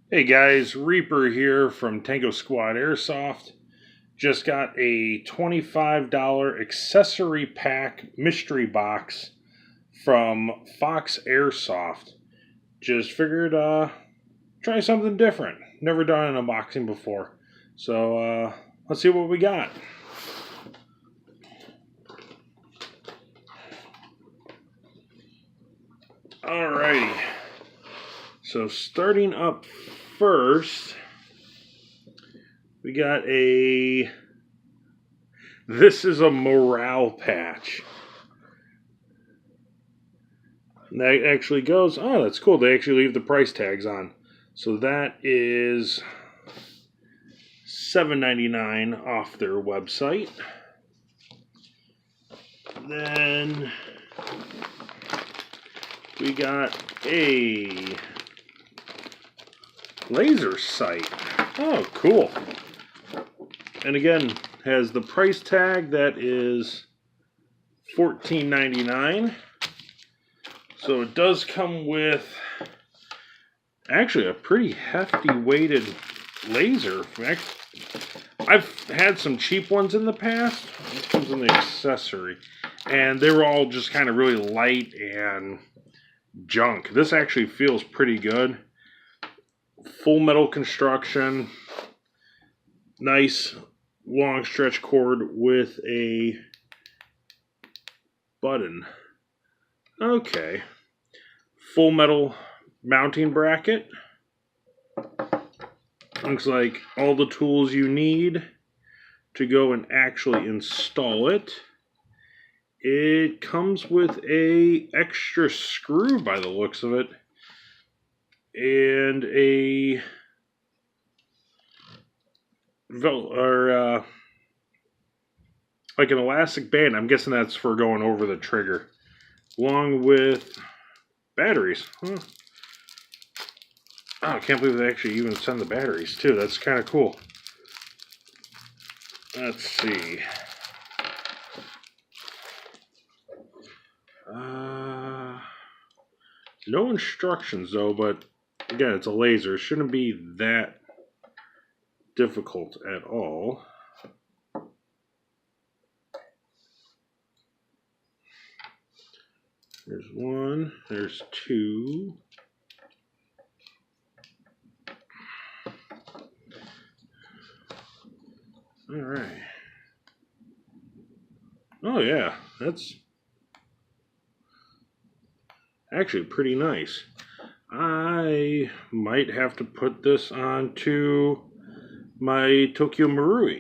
Hey guys, Reaper here from Tango Squad Airsoft. Just got a $25 accessory pack mystery box from Fox Airsoft. Just figured try something different. Never done an unboxing before. So let's see what we got. Alrighty. So starting up first, we got this is a morale patch. And that actually goes, oh, that's cool. They actually leave the price tags on. So that is $7.99 off their website. Then we got a laser sight. Oh, cool. And again, has the price tag that is $14.99. So it does come with actually a pretty hefty weighted laser. I've had some cheap ones in the past. It comes in the accessory. And they were all just kind of really light and junk. This actually feels pretty good. Full metal construction. Nice long stretch cord with a button. Okay. Full metal mounting bracket. Looks like all the tools you need to go and actually install it. It comes with a extra screw by the looks of it. And a like an elastic band. I'm guessing that's for going over the trigger. Along with batteries. Huh. Oh, I can't believe they actually even send the batteries too. That's kind of cool. Let's see. No instructions though, but again, it's a laser. It shouldn't be that difficult at all. There's one, there's two. All right. Oh yeah, that's actually pretty nice. I might have to put this onto my Tokyo Marui.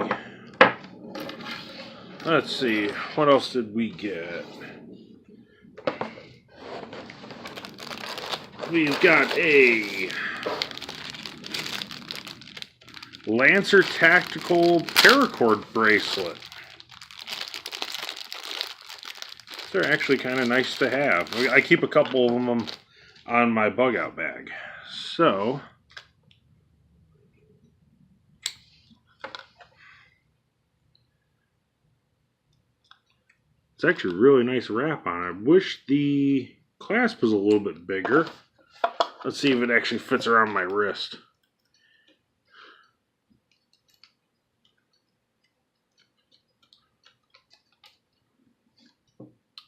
Let's see, what else did we get? We've got a Lancer Tactical Paracord bracelet. They're actually kind of nice to have. I keep a couple of them on my bug out bag. So it's actually a really nice wrap on it. I wish the clasp was a little bit bigger. Let's see if it actually fits around my wrist.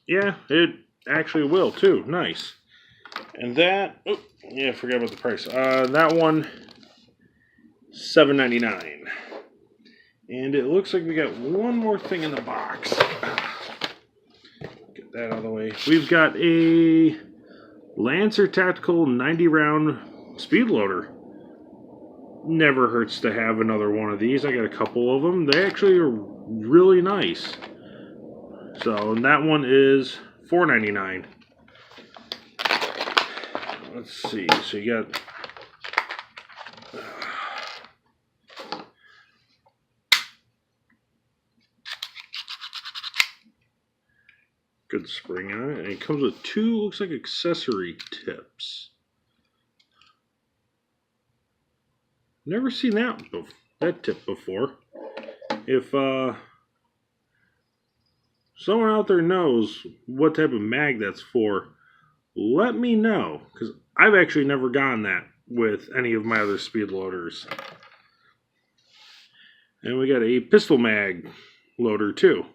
Yeah, it actually will too. Nice. And that, oh, yeah, I forgot about the price. That one, $7.99. And it looks like we got one more thing in the box. Get that out of the way. We've got a Lancer Tactical 90 round speed loader. Never hurts to have another one of these. I got a couple of them. They actually are really nice. So, and that one is $4.99. Let's see. So you got good spring on it, and it comes with two, looks like accessory tips. Never seen that tip before. If someone out there knows what type of mag that's for, let me know, because I've actually never gotten that with any of my other speed loaders. And we got a pistol mag loader too.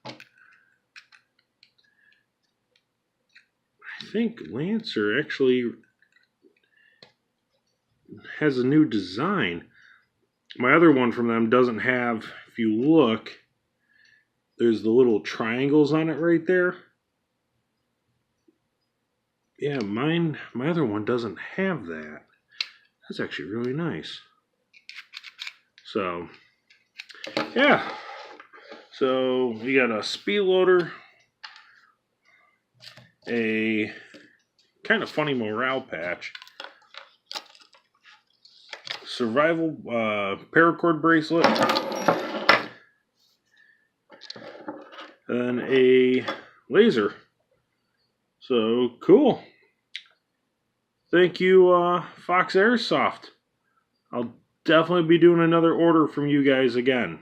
I think Lancer actually has a new design. My other one from them doesn't have, if you look, there's the little triangles on it right there. Yeah, my other one doesn't have that. That's actually really nice. So, yeah. So, we got a speed loader, a kind of funny morale patch, survival paracord bracelet, and a laser. So, cool. Thank you, Fox Airsoft. I'll definitely be doing another order from you guys again.